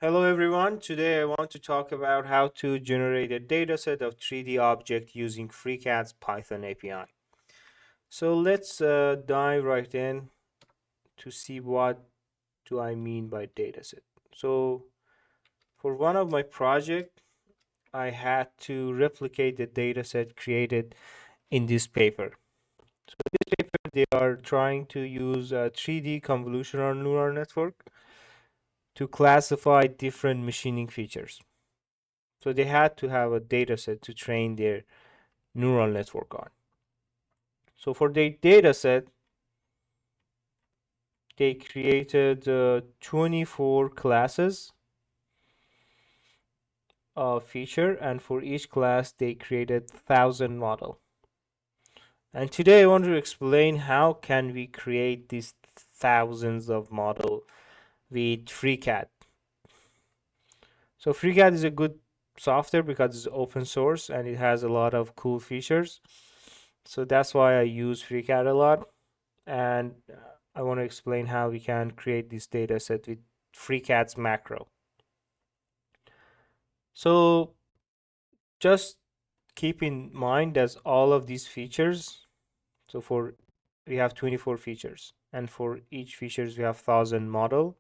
Hello everyone. Today I want to talk about how to generate a dataset of 3D object using FreeCAD's Python API. So let's dive right in to see what do I mean by dataset. So for one of my project, I had to replicate the dataset created in this paper. So this paper, they are trying to use a 3D convolutional neural network to classify different machining features. So they had to have a data set to train their neural network on. So for the data set, they created 24 classes of feature, and for each class, they created 1,000 model. And today I want to explain how can we create these thousands of model with FreeCAD. So FreeCAD is a good software because it's open source and it has a lot of cool features. So that's why I use FreeCAD a lot. And I want to explain how we can create this data set with FreeCAD's macro. So just keep in mind that all of these features, so for we have 24 features, and for each features we have 1,000 model,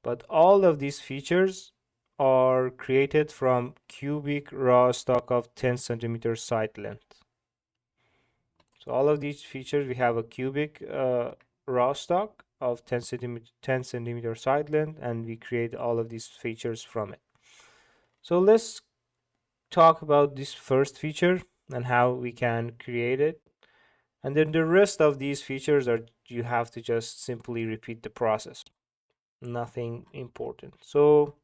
but all of these features are created from cubic raw stock of 10 centimeter side length. So all of these features, we have a cubic raw stock of 10 centimeter side length, and we create all of these features from it. So let's talk about this first feature and how we can create it. And then the rest of these features are you have to just simply repeat the process. Nothing important. So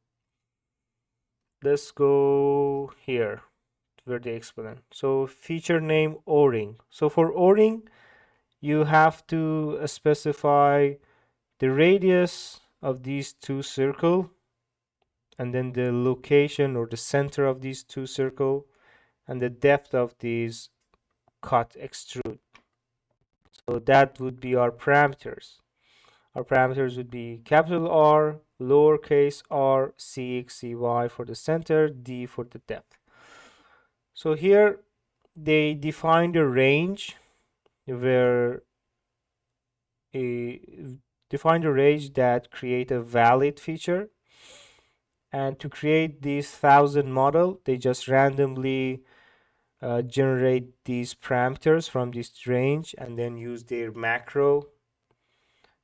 let's go here where they explain. So feature name O-ring. So for O-ring, you have to specify the radius of these two circles and then the location or the center of these two circles and the depth of these cut extrude. So that would be our parameters. Our parameters would be capital R, lowercase r, cx, cy for the center, d for the depth. So here they define the range where a define the range that create a valid feature, and to create these 1,000 model they just randomly generate these parameters from this range and then use their macro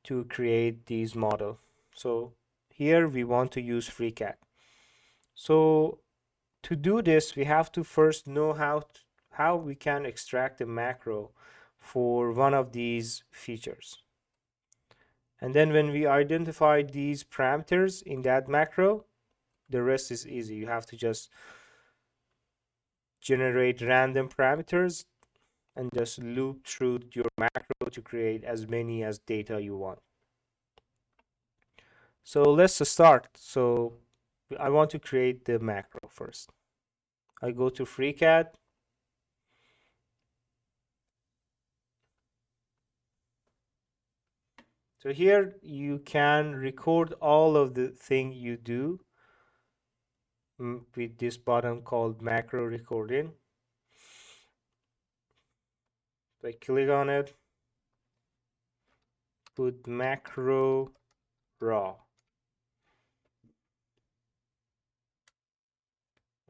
to create these model. So here we want to use FreeCAD. So to do this, we have to first know how we can extract a macro for one of these features. And then when we identify these parameters in that macro, the rest is easy. You have to just generate random parameters and just loop through your macro to create as many as data you want. So let's start. So I want to create the macro first. I go to FreeCAD. So here you can record all of the thing you do with this button called macro recording. So I click on it, put macro raw.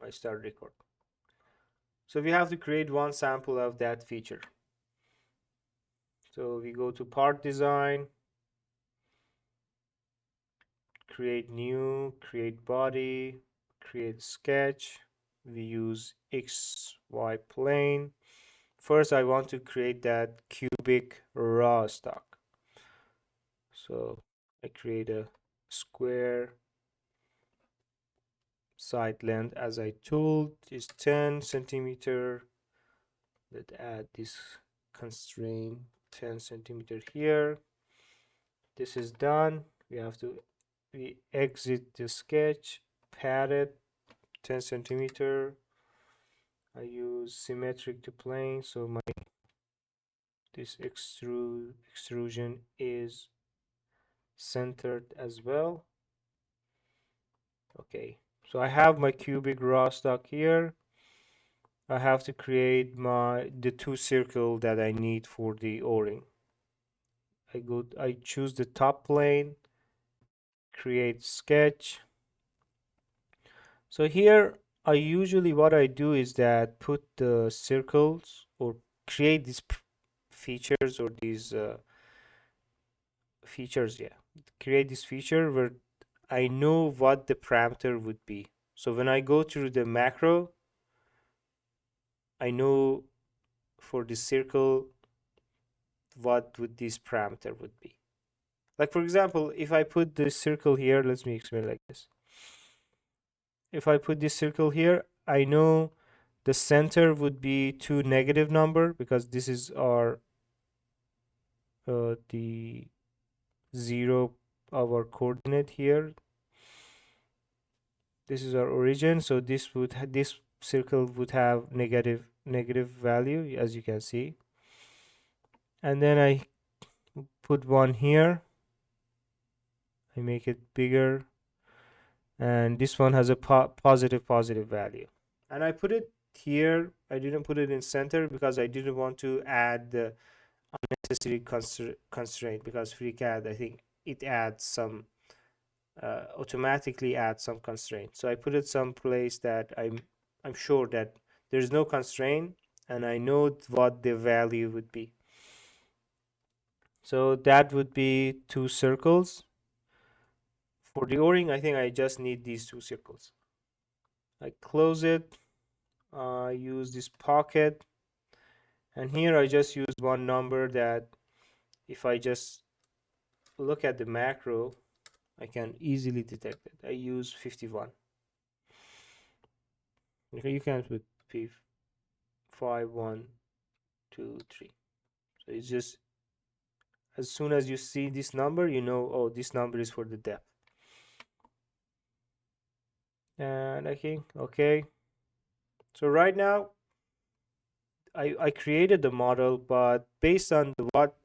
I start record. So we have to create one sample of that feature. So we go to part design, create new, create body, create sketch. We use XY plane. First, I want to create that cubic raw stock. So I create a square, side length as I told is 10 centimeter. Let's add this constraint 10 centimeter here. This is done. We exit the sketch, pad it 10 centimeter. I use symmetric to plane, so this extrusion is centered as well. Okay, so I have my cubic raw stock here. I have to create the two circle that I need for the o-ring. I choose the top plane, create sketch. So here I usually what I do is that put the circles or create these features or these features, yeah. Create this feature where I know what the parameter would be. So when I go through the macro, I know for the circle what would this parameter would be. Like for example, if I put this circle here, let me explain like this. If I put this circle here, I know the center would be two negative number because this is our the zero of our coordinate here. This is our origin, so this circle would have negative value as you can see. And then I put one here. I make it bigger, and this one has a positive value. And I put it here. I didn't put it in center because I didn't want to add the unnecessary constraint because FreeCAD, I think it adds some automatically adds some constraint. So I put it someplace that I'm sure that there's no constraint and I know what the value would be. So that would be two circles. For the o-ring, I think I just need these two circles. I close it. I use this pocket, and here I just use one number that if I just look at the macro, I can easily detect it. I use 51. Okay, you can put P 5 1 2 3. So it's just as soon as you see this number, you know, oh, this number is for the depth. And I think okay. So right now I created the model, but based on what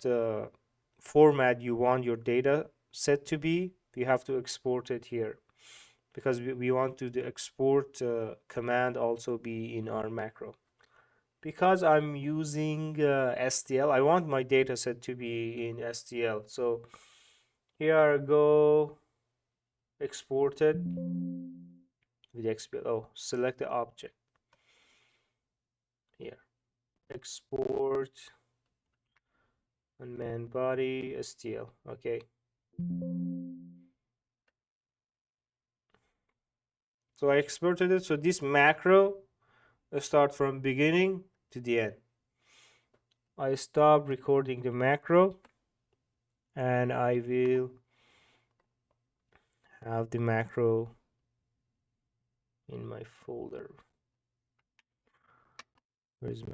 format you want your data set to be, you have to export it here because we want to the export command also be in our macro. Because I'm using STL, I want my data set to be in STL. So here go exported with XPL. Oh, select the object here. Export unmanned body STL. Okay. So I exported it. So this macro start from beginning to the end. I stop recording the macro and I will have the macro in my folder. Where's my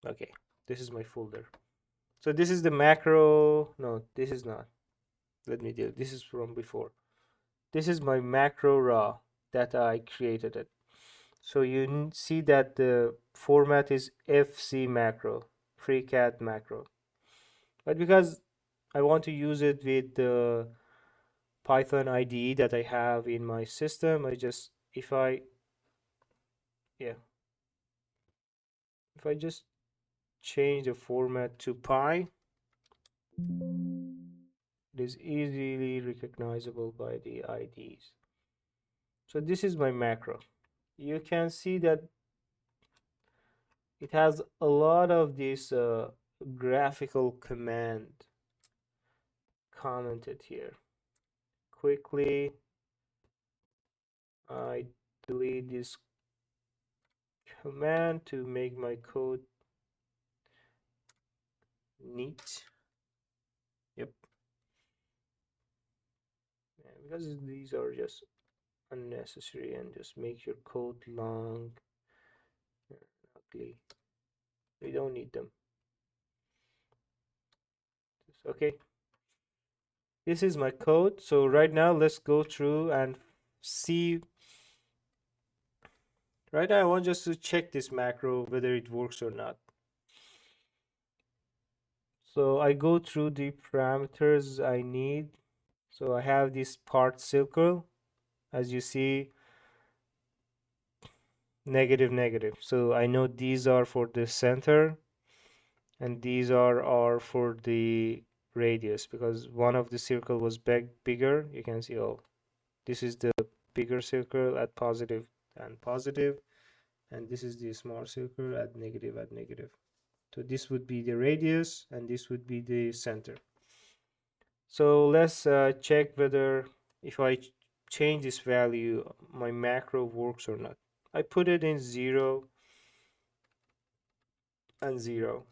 okay, this is my folder. So this is the macro. No, this is not. Let me do. This is from before. This is my macro raw that I created it. So you see that the format is FC macro, FreeCAD macro. But because I want to use it with the Python IDE that I have in my system, I just yeah, if I just change the format to Py, it is easily recognizable by the IDs. So this is my macro. You can see that it has a lot of this graphical command commented here. Quickly, I delete this command to make my code neat. Yep. Yeah, because these are just unnecessary and just make your code long and ugly. We don't need them. Okay. This is my code. So right now let's go through and see. Right now I want just to check this macro whether it works or not. So I go through the parameters I need. So I have this part circle, as you see, negative, negative. So I know these are for the center and these are for the radius, because one of the circle was bigger. You can see, oh, this is the bigger circle at positive and positive, and this is the small circle at negative at negative. So this would be the radius and this would be the center. So let's check whether if I change this value, my macro works or not. I put it in 0 and 0,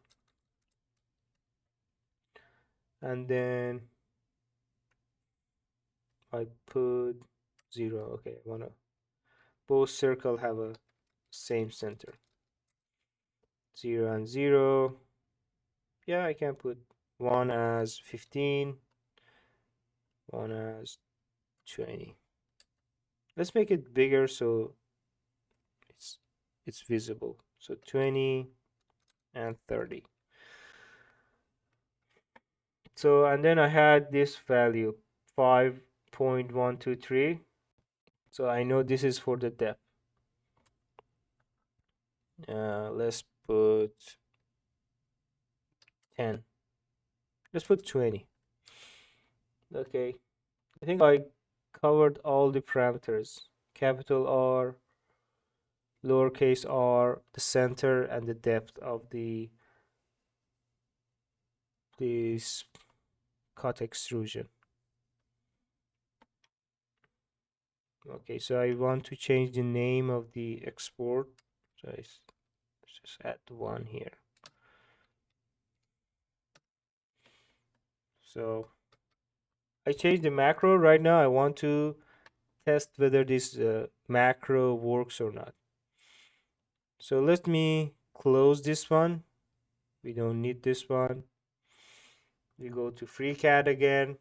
and then I put 0. Okay, wanna both circle have a same center. 0 and 0. Yeah, I can put one as 15, one as 20. Let's make it bigger so it's it's visible. So 20 and 30. So and then I had this value 5.123. So I know this is for the depth. Let's put 10. Let's put 20. Okay. I think I covered all the parameters. Capital R, lowercase r, the center, and the depth of this cut extrusion. Okay, so I want to change the name of the export. So let's just add one here. So I changed the macro. Right now I want to test whether this macro works or not. So let me close this one. We don't need this one. We go to FreeCAD again.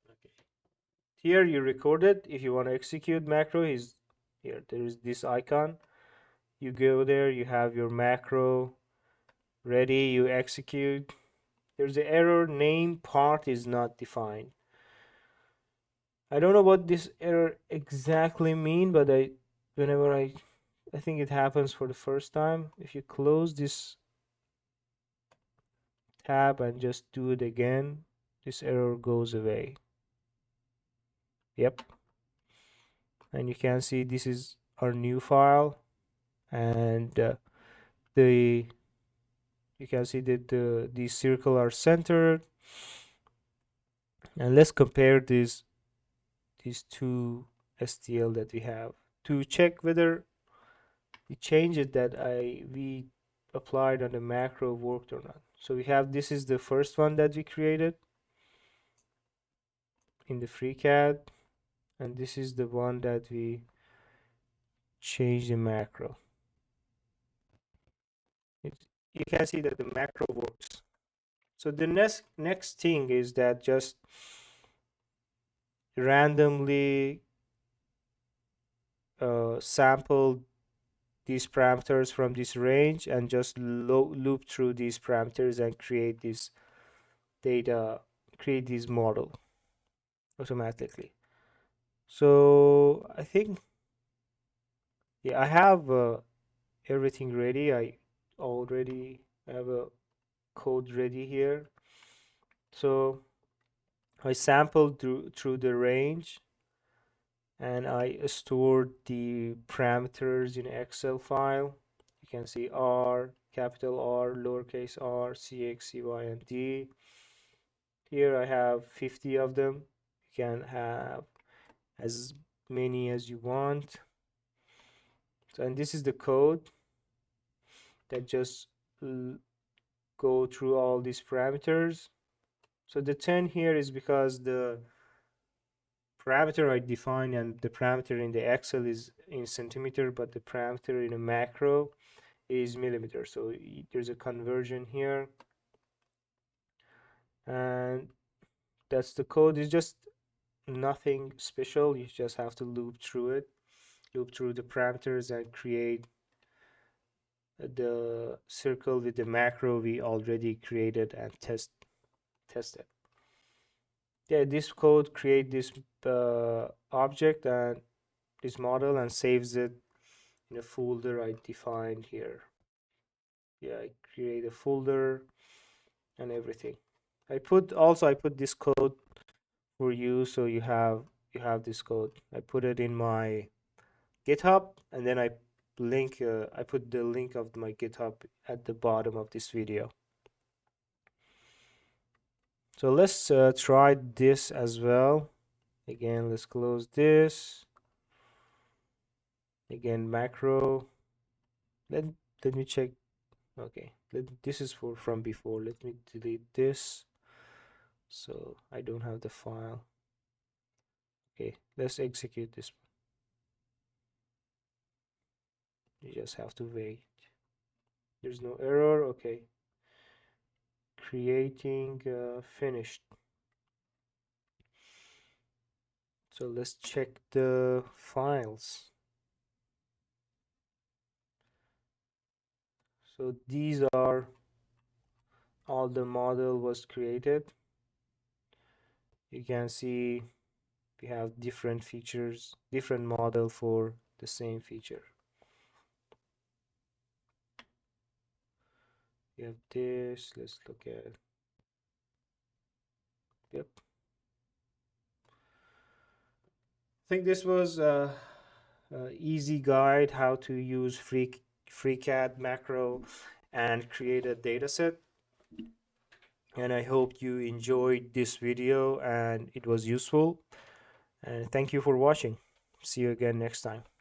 Okay. Here you record it. If you want to execute macro, is here. There is this icon. You go there. You have your macro ready. You execute. There's an error. Name part is not defined. I don't know what this error exactly mean, but whenever I think it happens for the first time. If you close this tab and just do it again, this error goes away. Yep. And you can see this is our new file, and the you can see that these circles are centered. And let's compare these two STL that we have to check whether the changes that we applied on the macro worked or not. So we have, this is the first one that we created in the FreeCAD, and this is the one that we changed the macro. You can see that the macro works. So the next thing is that just randomly sample these parameters from this range and just loop through these parameters and create this data, create this model automatically. So I think, yeah, I have everything ready. I already have a code ready here. So I sampled through the range, and I stored the parameters in Excel file. You can see R, capital R, lowercase r, CX, CY, and D. Here I have 50 of them. You can have as many as you want. So, and this is the code that just go through all these parameters. So the 10 here is because the parameter I define and the parameter in the Excel is in centimeter, but the parameter in a macro is millimeter. So there's a conversion here, and that's the code. It's just nothing special. You just have to loop through it, loop through the parameters and create the circle with the macro we already created and tested. Yeah, this code create this object and this model and saves it in a folder I defined here. Yeah, I create a folder and everything. I put this code for you, so you have this code. I put it in my GitHub, and then I put the link of my GitHub at the bottom of this video. So let's try this as well. Again, let's close this. Again, macro. Let let me check. Okay, this is from before. Let me delete this so I don't have the file. Okay, let's execute this. You just have to wait. There's no error. Okay, creating finished. So let's check the files. So these are all the model was created. You can see we have different features, different model for the same feature. We have this. Let's look at. Yep. I think this was a easy guide how to use FreeCAD macro and create a dataset. And I hope you enjoyed this video and it was useful. And thank you for watching. See you again next time.